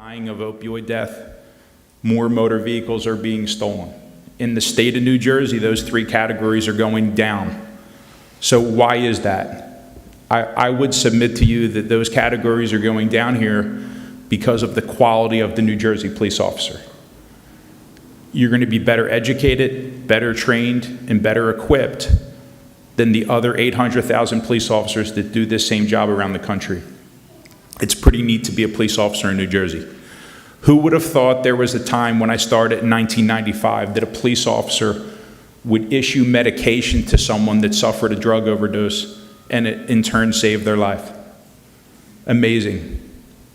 dying of opioid death, more motor vehicles are being stolen. In the state of New Jersey, those three categories are going down. So why is that? I would submit to you that those categories are going down here because of the quality of the New Jersey police officer. You're going to be better educated, better trained, and better equipped than the other 800,000 police officers that do this same job around the country. It's pretty neat to be a police officer in New Jersey. Who would have thought there was a time when I started in 1995 that a police officer would issue medication to someone that suffered a drug overdose and it in turn saved their life? Amazing.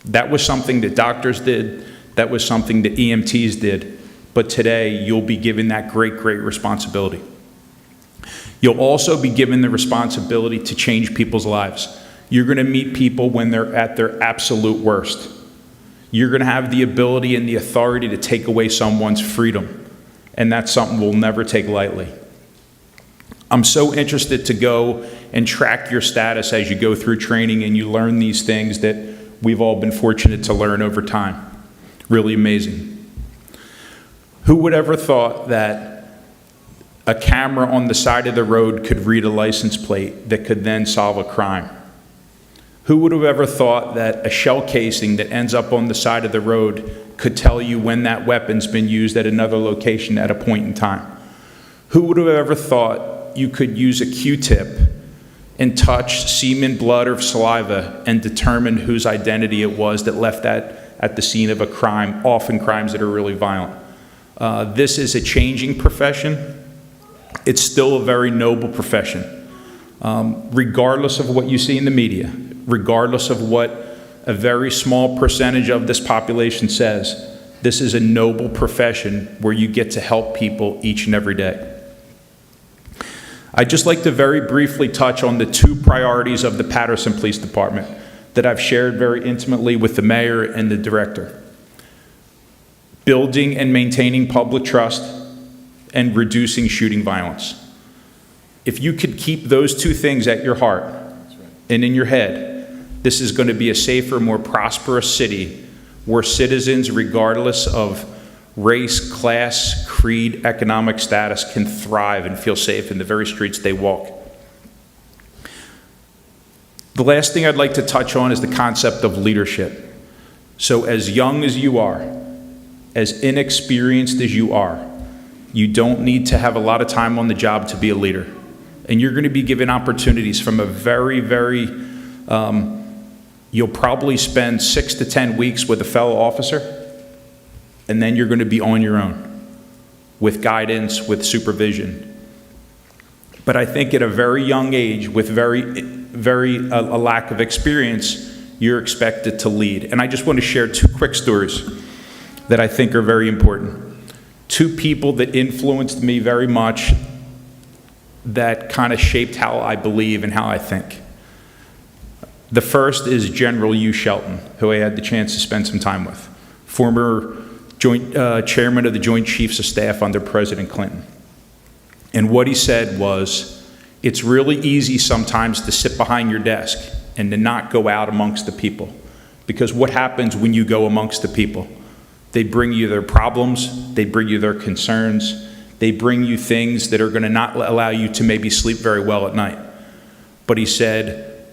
That was something that doctors did. That was something that EMTs did. But today, you'll be given that great, great responsibility. You'll also be given the responsibility to change people's lives. You're going to meet people when they're at their absolute worst. You're going to have the ability and the authority to take away someone's freedom. And that's something we'll never take lightly. I'm so interested to go and track your status as you go through training and you learn these things that we've all been fortunate to learn over time. Really amazing. Who would ever thought that a camera on the side of the road could read a license plate that could then solve a crime? Who would have ever thought that a shell casing that ends up on the side of the road could tell you when that weapon's been used at another location at a point in time? Who would have ever thought you could use a Q-tip and touch semen, blood, or saliva and determine whose identity it was that left that at the scene of a crime, often crimes that are really violent? This is a changing profession. It's still a very noble profession. Regardless of what you see in the media, regardless of what a very small percentage of this population says, this is a noble profession where you get to help people each and every day. I'd just like to very briefly touch on the two priorities of the Paterson Police Department that I've shared very intimately with the mayor and the director. Building and maintaining public trust and reducing shooting violence. If you could keep those two things at your heart and in your head, this is going to be a safer, more prosperous city where citizens, regardless of race, class, creed, economic status, can thrive and feel safe in the very streets they walk. The last thing I'd like to touch on is the concept of leadership. So as young as you are, as inexperienced as you are, you don't need to have a lot of time on the job to be a leader. And you're going to be given opportunities from a very, very, you'll probably spend 6 to 10 weeks with a fellow officer, and then you're going to be on your own with guidance, with supervision. But I think at a very young age, with a lack of experience, you're expected to lead. And I just want to share two quick stories that I think are very important. Two people that influenced me very much, that kind of shaped how I believe and how I think. The first is General U. Shelton, who I had the chance to spend some time with, former chairman of the Joint Chiefs of Staff under President Clinton. And what he said was, it's really easy sometimes to sit behind your desk and to not go out amongst the people. Because what happens when you go amongst the people? They bring you their problems, they bring you their concerns, they bring you things that are going to not allow you to maybe sleep very well at night. But he said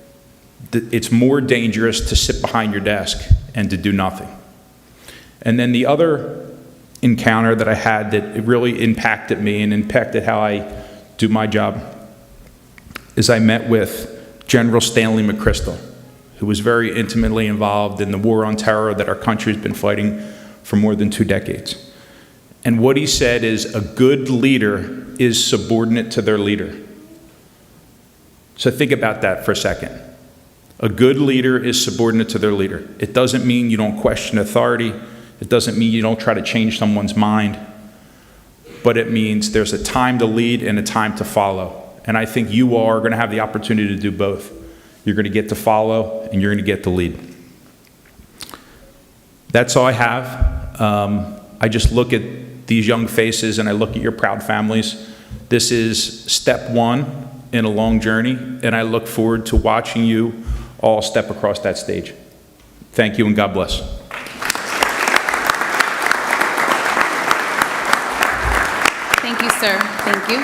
that it's more dangerous to sit behind your desk and to do nothing. And then the other encounter that I had that it really impacted me and impacted how I do my job is I met with General Stanley McChrystal, who was very intimately involved in the war on terror that our country's been fighting for more than 2 decades. And what he said is, a good leader is subordinate to their leader. So think about that for a second. A good leader is subordinate to their leader. It doesn't mean you don't question authority. It doesn't mean you don't try to change someone's mind. But it means there's a time to lead and a time to follow. And I think you are going to have the opportunity to do both. You're going to get to follow and you're going to get to lead. That's all I have. I just look at these young faces and I look at your proud families. This is step one in a long journey, and I look forward to watching you all step across that stage. Thank you and God bless. sir. Thank you.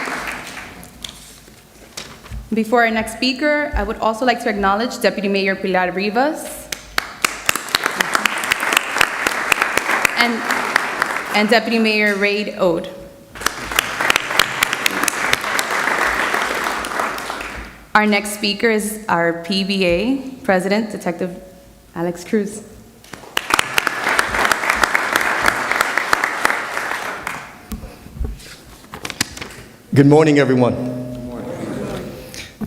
Before our next speaker, I would also like to acknowledge Deputy Mayor Pilar Rivas and Deputy Mayor Raid Ode. Our next speaker is our PBA President, Detective Alex Cruz. Good morning, everyone.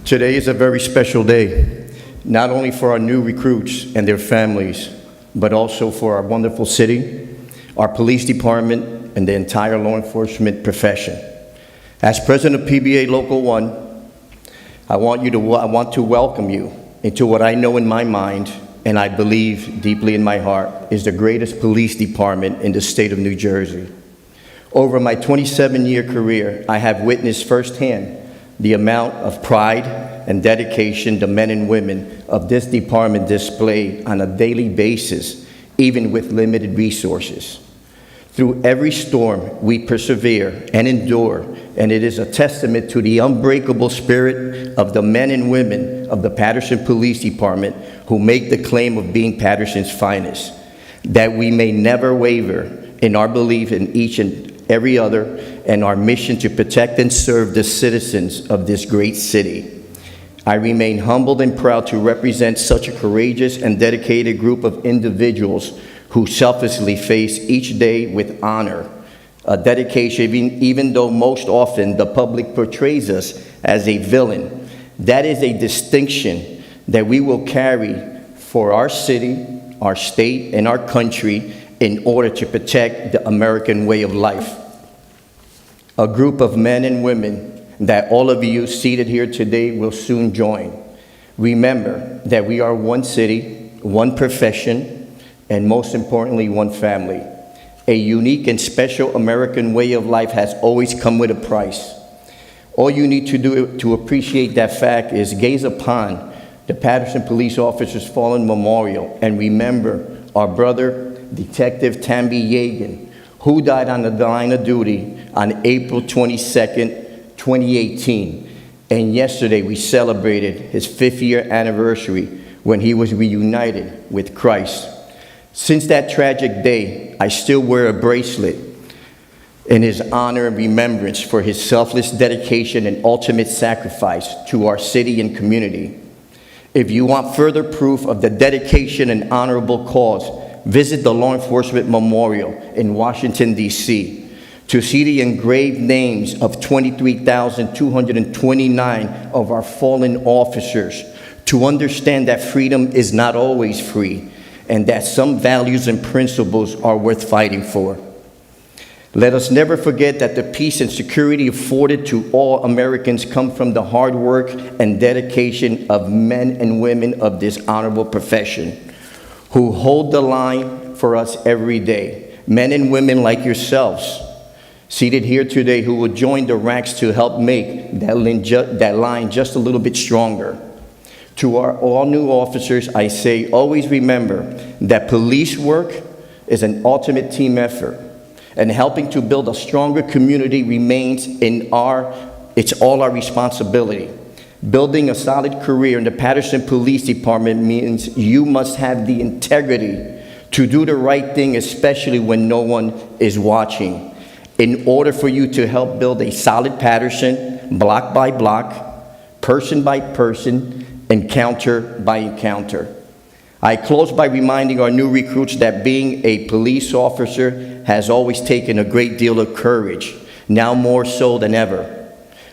Today is a very special day, not only for our new recruits and their families, but also for our wonderful city, our police department, and the entire law enforcement profession. As president of PBA Local 1, I want to welcome you into what I know in my mind, and I believe deeply in my heart, is the greatest police department in the state of New Jersey. Over my 27-year career, I have witnessed firsthand the amount of pride and dedication the men and women of this department display on a daily basis, even with limited resources. Through every storm, we persevere and endure, and it is a testament to the unbreakable spirit of the men and women of the Paterson Police Department who make the claim of being Paterson's finest, that we may never waver in our belief in each and every other and our mission to protect and serve the citizens of this great city. I remain humbled and proud to represent such a courageous and dedicated group of individuals who selflessly face each day with honor, a dedication, even though most often the public portrays us as a villain. That is a distinction that we will carry for our city, our state, and our country in order to protect the American way of life. A group of men and women that all of you seated here today will soon join. Remember that we are one city, one profession, and most importantly, one family. A unique and special American way of life has always come with a price. All you need to do to appreciate that fact is gaze upon the Paterson Police Officers Fallen Memorial and remember our brother, Detective Tamby Yegan, who died on the line of duty on April 22nd, 2018. And yesterday we celebrated his 5th year anniversary when he was reunited with Christ. Since that tragic day, I still wear a bracelet in his honor and remembrance for his selfless dedication and ultimate sacrifice to our city and community. If you want further proof of the dedication and honorable cause, visit the Law Enforcement Memorial in Washington, D.C. to see the engraved names of 23,229 of our fallen officers, to understand that freedom is not always free, and that some values and principles are worth fighting for. Let us never forget that the peace and security afforded to all Americans come from the hard work and dedication of men and women of this honorable profession, who hold the line for us every day. Men and women like yourselves, seated here today, who will join the ranks to help make that line just a little bit stronger. To our all new officers, I say, always remember that police work is an ultimate team effort, and helping to build a stronger community remains it's all our responsibility. Building a solid career in the Paterson Police Department means you must have the integrity to do the right thing, especially when no one is watching, in order for you to help build a solid Paterson, block by block, person by person, encounter by encounter. I close by reminding our new recruits that being a police officer has always taken a great deal of courage, now more so than ever.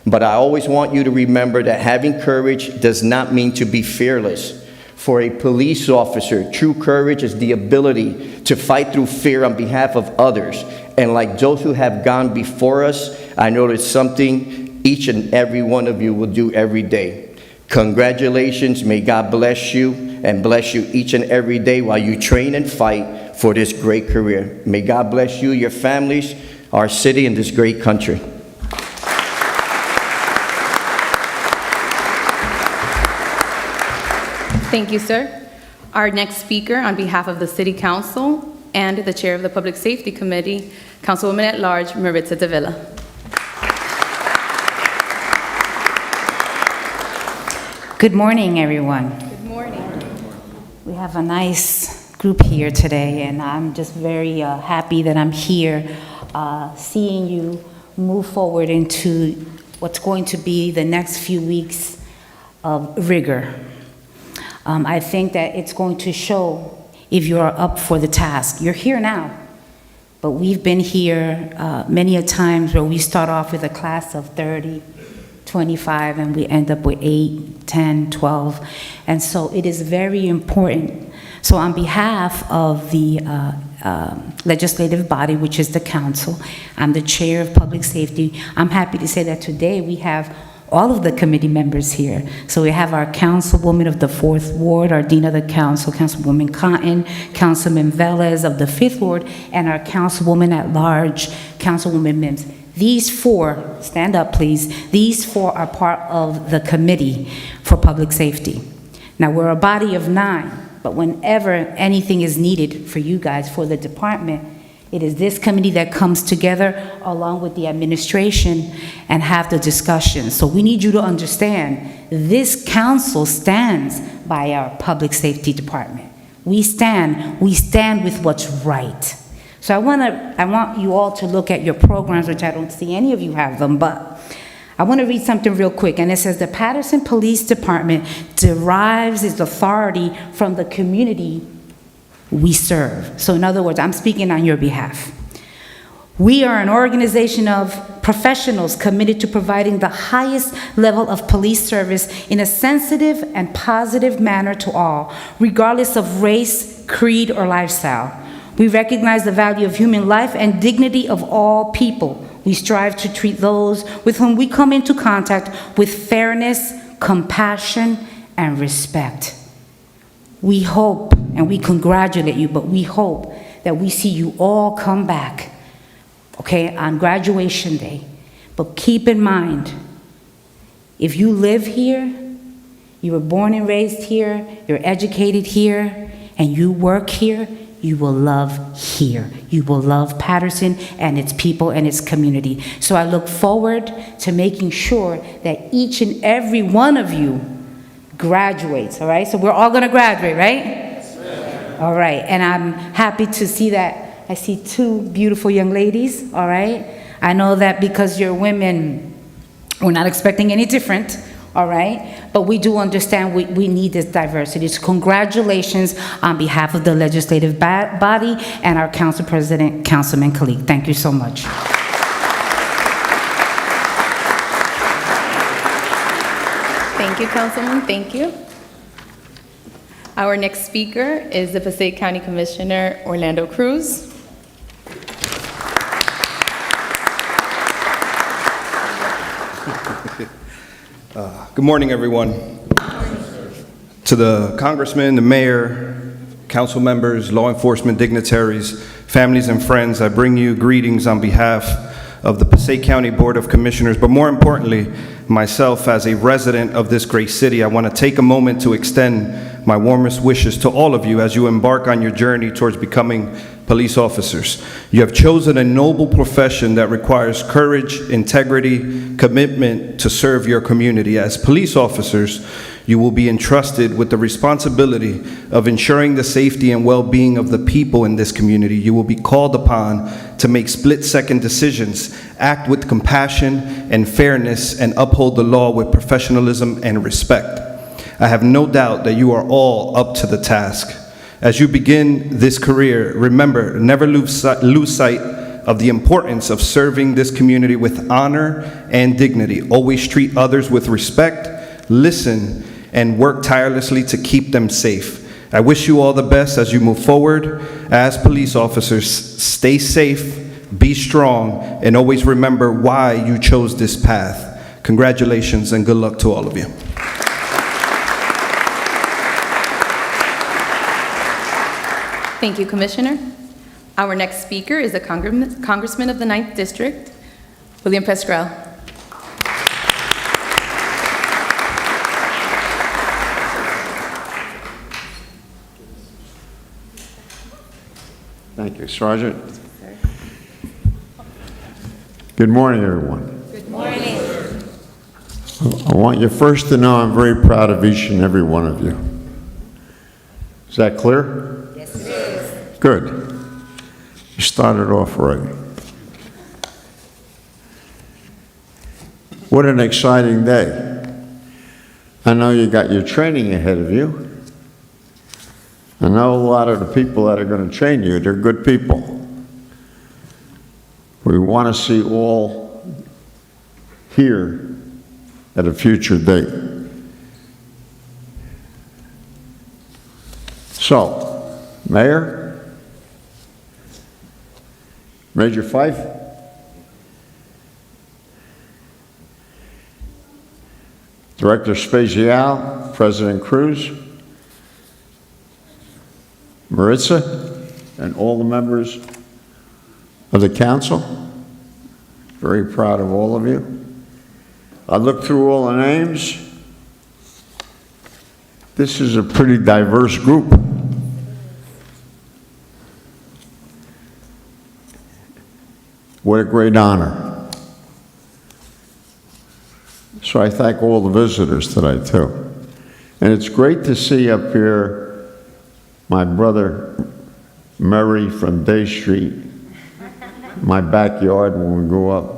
But I always want you to remember that having courage does not mean to be fearless. For a police officer, true courage is the ability to fight through fear on behalf of others. And like those who have gone before us, I know it's something each and every one of you will do every day. Congratulations, may God bless you and bless you each and every day while you train and fight for this great career. May God bless you, your families, our city, and this great country. Thank you, sir. Our next speaker on behalf of the City Council and the Chair of the Public Safety Committee, Councilwoman at Large, Maritza Davila. Good morning, everyone. Good morning. We have a nice group here today, and I'm just very happy that I'm here seeing you move forward into what's going to be the next few weeks of rigor. I think that it's going to show if you're up for the task. You're here now, but we've been here many a times where we start off with a class of 30, 25, and we end up with 8, 10, 12. And so it is very important. So on behalf of the legislative body, which is the council, I'm the chair of public safety. I'm happy to say that today we have all of the committee members here. So we have our councilwoman of the 4th Ward, our dean of the council, Councilwoman Cotton, Councilman Velez of the 5th Ward, and our councilwoman at large, Councilwoman Mims. These 4, stand up please, these 4 are part of the committee for public safety. Now we're a body of 9, but whenever anything is needed for you guys, for the department, it is this committee that comes together along with the administration and have the discussion. So we need you to understand, this council stands by our public safety department. We stand with what's right. So I want you all to look at your programs, which I don't see any of you have them, but I want to read something real quick, and it says, the Paterson Police Department derives its authority from the community we serve. So in other words, I'm speaking on your behalf. We are an organization of professionals committed to providing the highest level of police service in a sensitive and positive manner to all, regardless of race, creed, or lifestyle. We recognize the value of human life and dignity of all people. We strive to treat those with whom we come into contact with fairness, compassion, and respect. We hope, and we congratulate you, but we hope that we see you all come back, okay, on graduation day. But keep in mind, if you live here, you were born and raised here, you're educated here, and you work here, you will love here. You will love Paterson and its people and its community. So I look forward to making sure that each and every one of you graduates, all right? So we're all gonna graduate, right? Yes, ma'am. All right, and I'm happy to see that. I see 2 beautiful young ladies, all right? I know that because you're women, we're not expecting any different, all right? But we do understand we need this diversity. So congratulations on behalf of the legislative body and our council president, Councilman Khalid. Thank you so much. Thank you, Councilman. Thank you. Our next speaker is the Passaic County Commissioner, Orlando Cruz. Good morning, everyone. To the congressman, the mayor, council members, law enforcement dignitaries, families and friends, I bring you greetings on behalf of the Passaic County Board of Commissioners, but more importantly, myself as a resident of this great city. I want to take a moment to extend my warmest wishes to all of you as you embark on your journey towards becoming police officers. You have chosen a noble profession that requires courage, integrity, commitment to serve your community. As police officers, you will be entrusted with the responsibility of ensuring the safety and well-being of the people in this community. You will be called upon to make split-second decisions, act with compassion and fairness, and uphold the law with professionalism and respect. I have no doubt that you are all up to the task. As you begin this career, remember, never lose sight of the importance of serving this community with honor and dignity. Always treat others with respect, listen, and work tirelessly to keep them safe. I wish you all the best as you move forward. As police officers, stay safe, be strong, and always remember why you chose this path. Congratulations and good luck to all of you. Thank you, Commissioner. Our next speaker is the Congressman of the 9th District, William Pestrel. Thank you, Sergeant. Good morning, everyone. Good morning. I want you first to know I'm very proud of each and every one of you. Is that clear? Yes, it is. Good. You started off right. What an exciting day. I know you got your training ahead of you. I know a lot of the people that are going to train you, they're good people. We want to see all here at a future date. So, Mayor, Major Fife, Director Spezial, President Cruz, Maritza, and all the members of the council. Very proud of all of you. I looked through all the names. This is a pretty diverse group. What a great honor. So I thank all the visitors today too. And it's great to see up here my brother Murray from Day Street, my backyard when we grew up.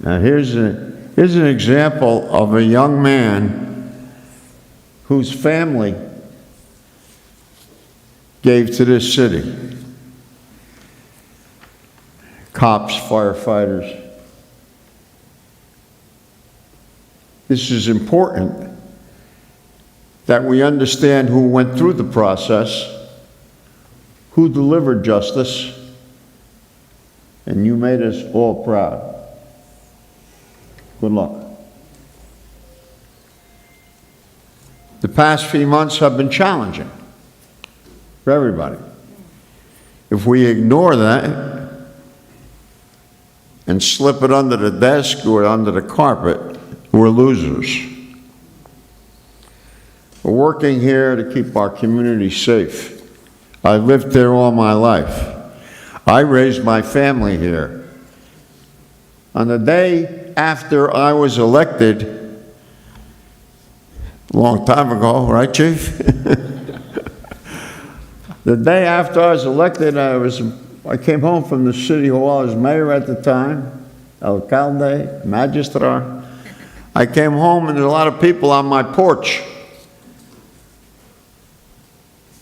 Now here's an example of a young man whose family gave to this city. Cops, firefighters. This is important that we understand who went through the process, who delivered justice, and you made us all proud. Good luck. The past few months have been challenging for everybody. If we ignore that and slip it under the desk or under the carpet, we're losers. We're working here to keep our community safe. I lived there all my life. I raised my family here. On the day after I was elected, a long time ago, right, Chief? The day after I was elected, I came home from the city hall. I was mayor at the time, alcalde, magistrar. I came home and there were a lot of people on my porch.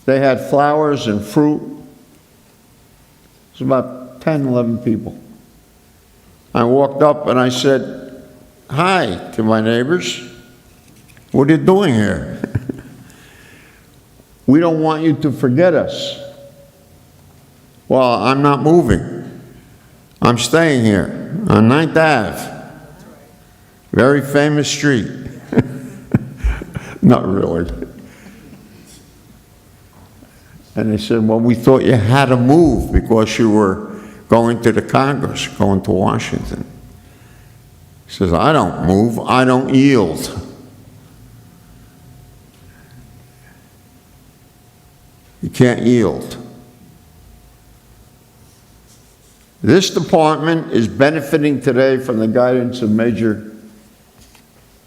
They had flowers and fruit. It was about 10, 11 people. I walked up and I said, "Hi," to my neighbors. "What are you doing here?" "We don't want you to forget us." "Well, I'm not moving. I'm staying here on 9th Ave. Very famous street." Not really. And they said, "Well, we thought you had to move because you were going to the Congress, going to Washington." He says, "I don't move, I don't yield." You can't yield. This department is benefiting today from the guidance of Major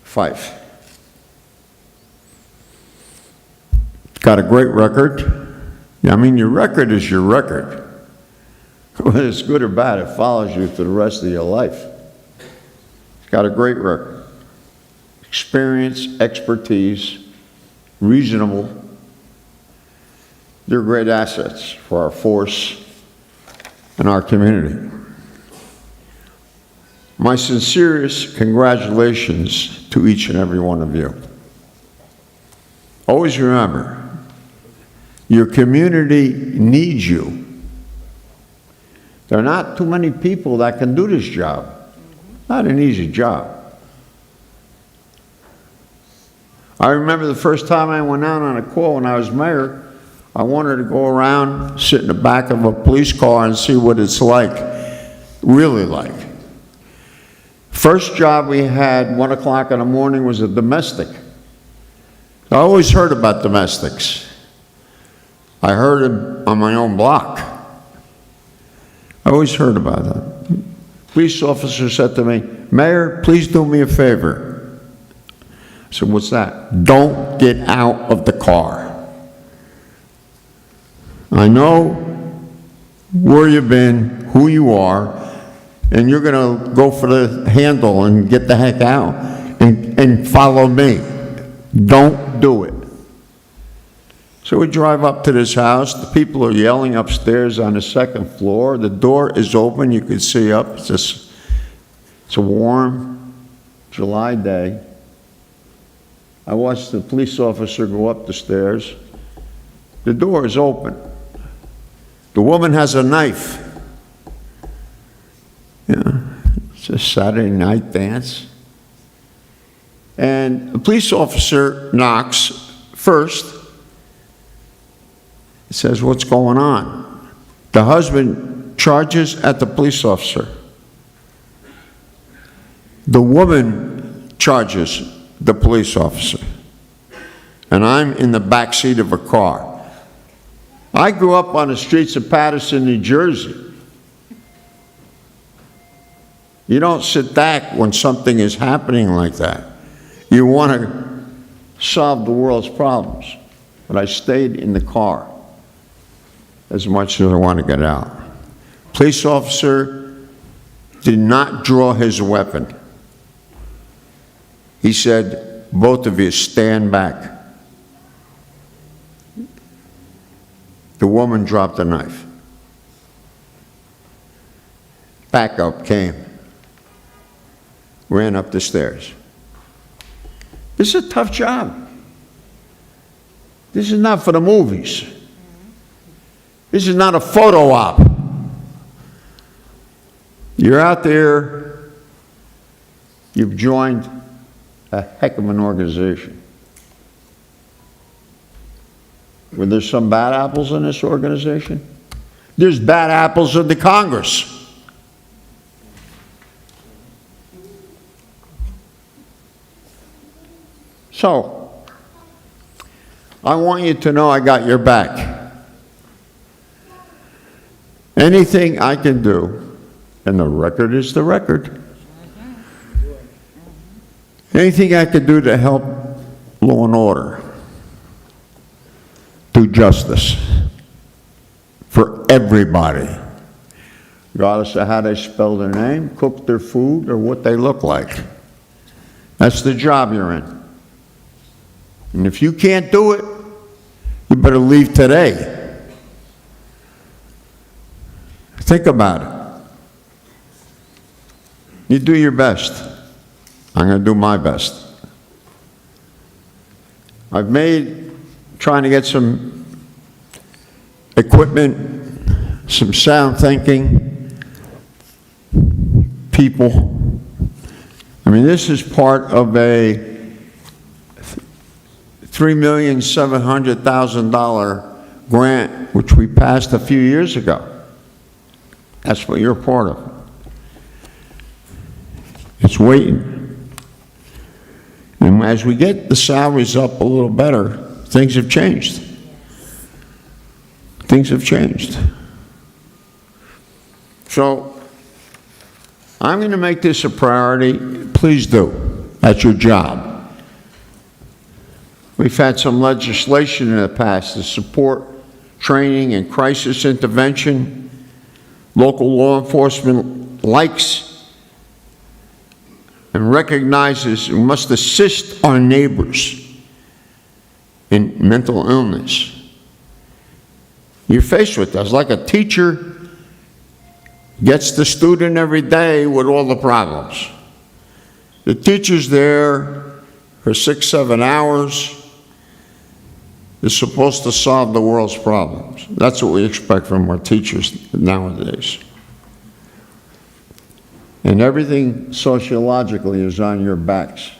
Fife. Got a great record. I mean, your record is your record. Whether it's good or bad, it follows you for the rest of your life. He's got a great record. Experience, expertise, reasonable. They're great assets for our force and our community. My sincerest congratulations to each and every one of you. Always remember, your community needs you. There are not too many people that can do this job. Not an easy job. I remember the first time I went out on a call when I was mayor, I wanted to go around, sit in the back of a police car and see what it's like, really like. First job we had, 1 o'clock in the morning, was a domestic. I always heard about domestics. I heard it on my own block. I always heard about that. Police officer said to me, "Mayor, please do me a favor." I said, "What's that?" "Don't get out of the car. I know where you've been, who you are, and you're going to go for the handle and get the heck out and follow me. Don't do it." So we drive up to this house. The people are yelling upstairs on the second floor. The door is open. You can see up. It's a warm July day. I watched the police officer go up the stairs. The door is open. The woman has a knife. Yeah, it's a Saturday night dance. And the police officer knocks first. He says, "What's going on?" The husband charges at the police officer. The woman charges the police officer. And I'm in the back seat of a car. I grew up on the streets of Paterson, New Jersey. You don't sit back when something is happening like that. You want to solve the world's problems. But I stayed in the car as much as I want to get out. Police officer did not draw his weapon. He said, "Both of you stand back." The woman dropped the knife. Backup came. Ran up the stairs. This is a tough job. This is not for the movies. This is not a photo op. You're out there, you've joined a heck of an organization. Were there some bad apples in this organization? There's bad apples in the Congress. So, I want you to know I got your back. Anything I can do, and the record is the record. Anything I can do to help law and order, do justice for everybody, regardless of how they spell their name, cook their food, or what they look like. That's the job you're in. And if you can't do it, you better leave today. Think about it. You do your best. I'm going to do my best. I've trying to get some equipment, some sound thinking people. I mean, this is part of a $3,700,000 grant, which we passed a few years ago. That's what you're part of. It's waiting. And as we get the salaries up a little better, things have changed. Things have changed. So, I'm going to make this a priority. Please do. That's your job. We've had some legislation in the past to support training and crisis intervention. Local law enforcement likes and recognizes we must assist our neighbors in mental illness. You're faced with this, like a teacher gets the student every day with all the problems. The teacher's there for 6, 7 hours, is supposed to solve the world's problems. That's what we expect from our teachers nowadays. And everything sociologically is on your backs.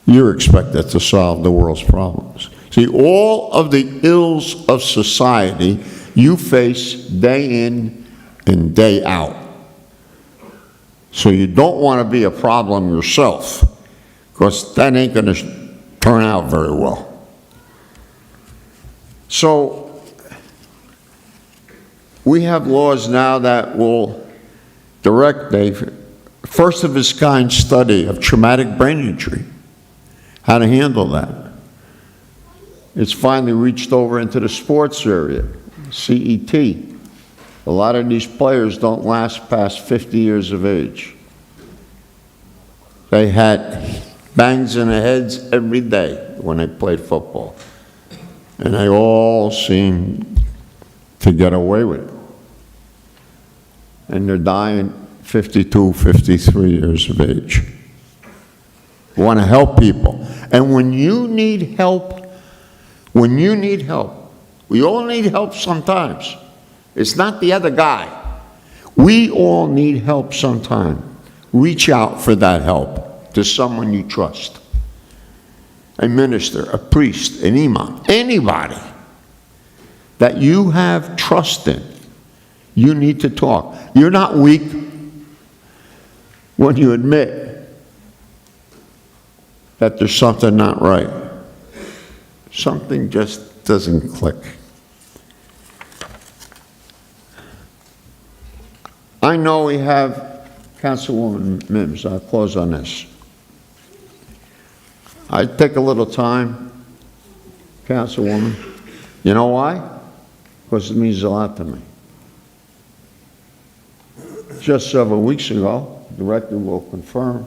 You're expected to solve the world's problems. See, all of the ills of society you face day in and day out. So you don't want to be a problem yourself, because that ain't going to turn out very well. So we have laws now that will direct a first of its kind study of traumatic brain injury, how to handle that. It's finally reached over into the sports area, CET. A lot of these players don't last past 50 years of age. They had bangs in the heads every day when they played football. And they all seem to get away with it. And they're dying 52, 53 years of age. We want to help people. And when you need help, we all need help sometimes. It's not the other guy. We all need help sometime. Reach out for that help to someone you trust. A minister, a priest, an imam, anybody that you have trust in. You need to talk. You're not weak when you admit that there's something not right. Something just doesn't click. I know we have Councilwoman Mims. I'll close on this. I take a little time, Councilwoman. You know why? Because it means a lot to me. Just several weeks ago, the director will confirm,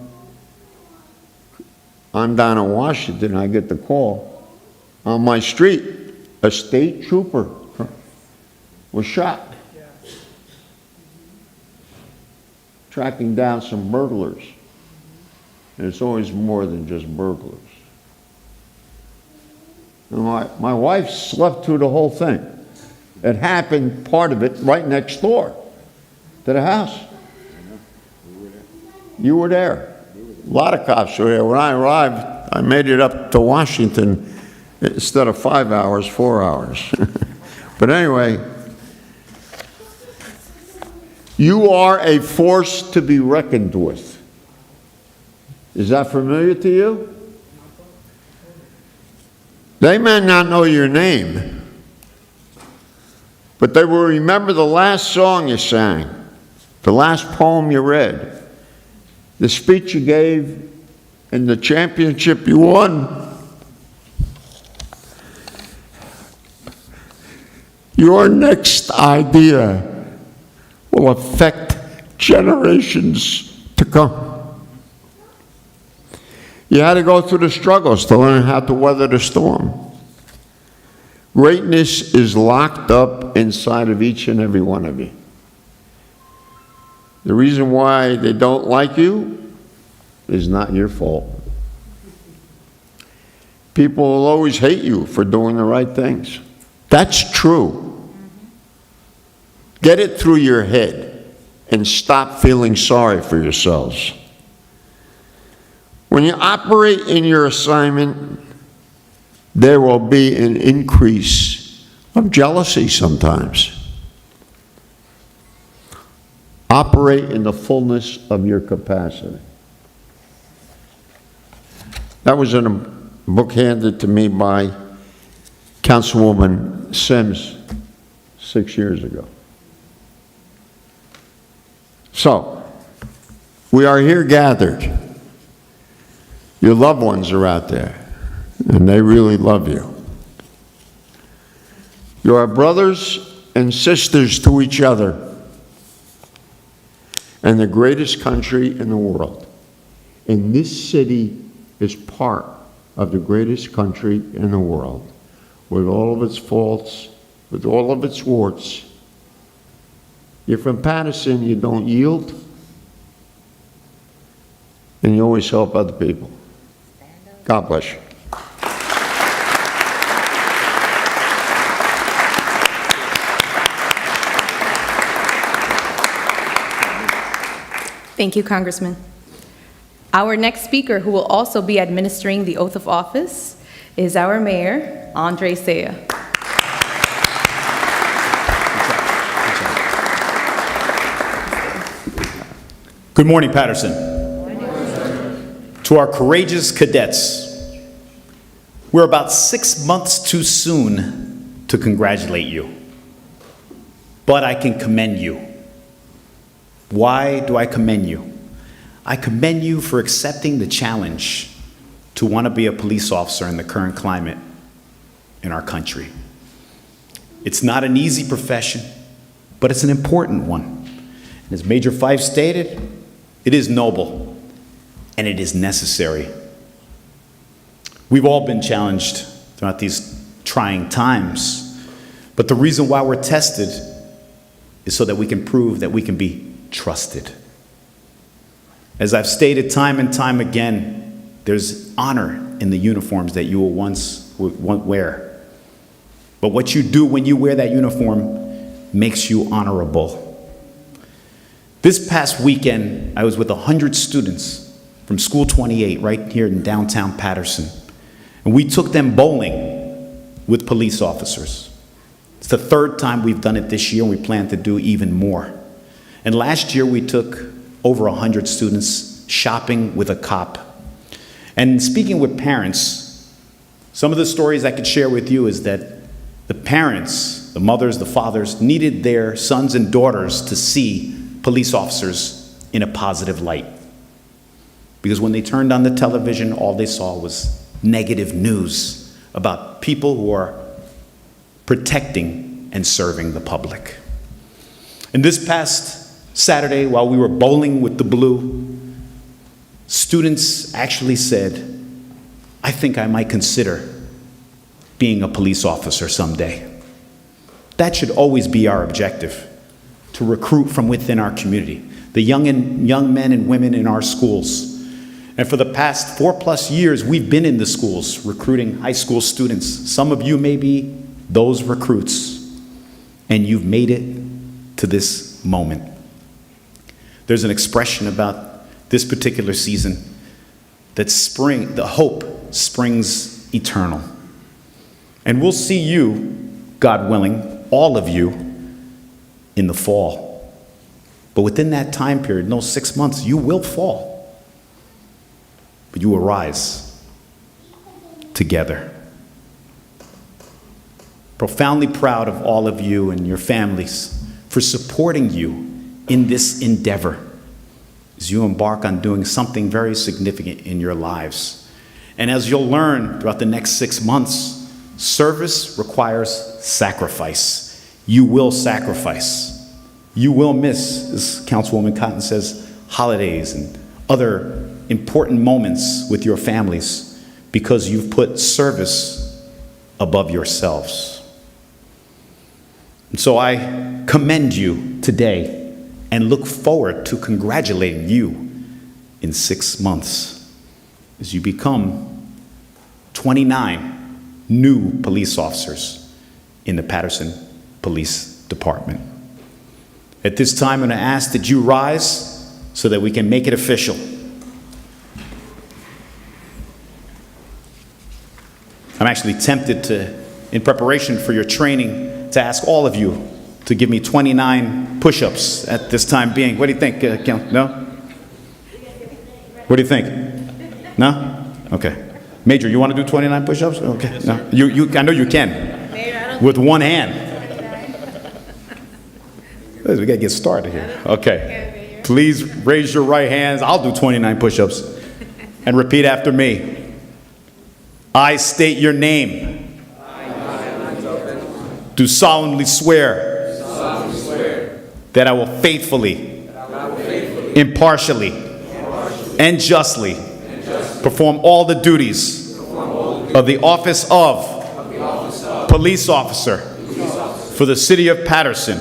I'm down in Washington, I get the call. On my street, a state trooper was shot. Tracking down some burglars. And it's always more than just burglars. And my wife slept through the whole thing. It happened, part of it, right next door to the house. You were there. A lot of cops were there. When I arrived, I made it up to Washington instead of 5 hours, 4 hours. But anyway, you are a force to be reckoned with. Is that familiar to you? They may not know your name, but they will remember the last song you sang, the last poem you read, the speech you gave, and the championship you won. Your next idea will affect generations to come. You had to go through the struggles to learn how to weather the storm. Greatness is locked up inside of each and every one of you. The reason why they don't like you is not your fault. People will always hate you for doing the right things. That's true. Get it through your head and stop feeling sorry for yourselves. When you operate in your assignment, there will be an increase of jealousy sometimes. Operate in the fullness of your capacity. That was in a book handed to me by Councilwoman Sims 6 years ago. So, we are here gathered. Your loved ones are out there, and they really love you. You are brothers and sisters to each other, and the greatest country in the world. And this city is part of the greatest country in the world, with all of its faults, with all of its warts. You're from Paterson, you don't yield, and you always help other people. God bless you. Thank you, Congressman. Our next speaker, who will also be administering the oath of office, is our mayor, Andre Saya. Good morning, Paterson. To our courageous cadets, we're about 6 months too soon to congratulate you. but I can commend you. Why do I commend you? I commend you for accepting the challenge to want to be a police officer in the current climate in our country. It's not an easy profession, but it's an important one. And as Major Fife stated, it is noble and it is necessary. We've all been challenged throughout these trying times, but the reason why we're tested is so that we can prove that we can be trusted. As I've stated time and time again, there's honor in the uniforms that you will once wear. But what you do when you wear that uniform makes you honorable. This past weekend, I was with 100 students from School 28 right here in downtown Paterson. And we took them bowling with police officers. It's the third time we've done it this year, and we plan to do even more. And last year, we took over 100 students shopping with a cop. And speaking with parents, some of the stories I could share with you is that the parents, the mothers, the fathers, needed their sons and daughters to see police officers in a positive light. Because when they turned on the television, all they saw was negative news about people who are protecting and serving the public. And this past Saturday, while we were bowling with the Blue, students actually said, I think I might consider being a police officer someday. That should always be our objective, to recruit from within our community, the young men and women in our schools. And for the past 4+ years, we've been in the schools recruiting high school students. Some of you may be those recruits, and you've made it to this moment. There's an expression about this particular season that the hope springs eternal. And we'll see you, God willing, all of you, in the fall. But within that time period, no 6 months, you will fall. But you will rise together. Profoundly proud of all of you and your families for supporting you in this endeavor as you embark on doing something very significant in your lives. And as you'll learn throughout the next 6 months, service requires sacrifice. You will sacrifice. You will miss, as Councilwoman Cotton says, holidays and other important moments with your families because you've put service above yourselves. And so I commend you today and look forward to congratulating you in 6 months as you become 29 new police officers in the Paterson Police Department. At this time, I'm going to ask that you rise so that we can make it official. I'm actually tempted to, in preparation for your training, to ask all of you to give me 29 push-ups at this time being. What do you think, no? What do you think? No? Okay. Major, you want to do 29 push-ups? Okay. No. I know you can. With one hand. We got to get started here. Okay. Please raise your right hands. I'll do 29 push-ups. And repeat after me. I state your name. Do solemnly swear that I will faithfully, impartially, and justly perform all the duties of the office of police officer for the city of Paterson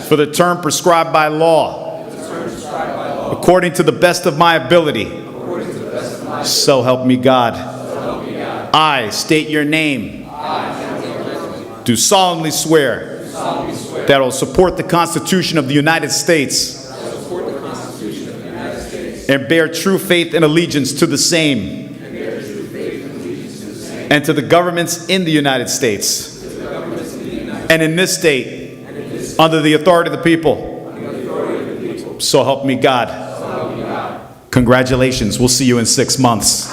for the term prescribed by law according to the best of my ability. So help me God. I state your name. Do solemnly swear that I will support the Constitution of the United States and bear true faith and allegiance to the same and to the governments in the United States and in this state under the authority of the people. So help me God. Congratulations. We'll see you in 6 months.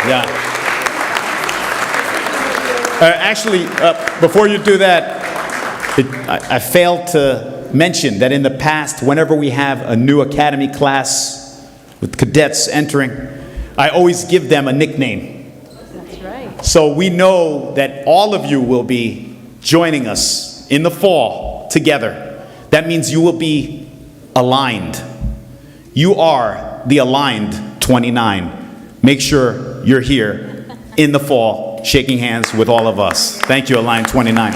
Yeah. Actually, before you do that, I failed to mention that in the past, whenever we have a new academy class with cadets entering, I always give them a nickname. That's right. So we know that all of you will be joining us in the fall together. That means you will be aligned. You are the aligned 29. Make sure you're here in the fall, shaking hands with all of us. Thank you, Aligned 29.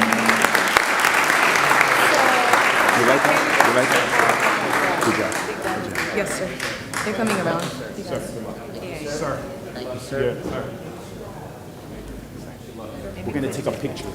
Yes, sir. They're coming around. We're going to take a picture.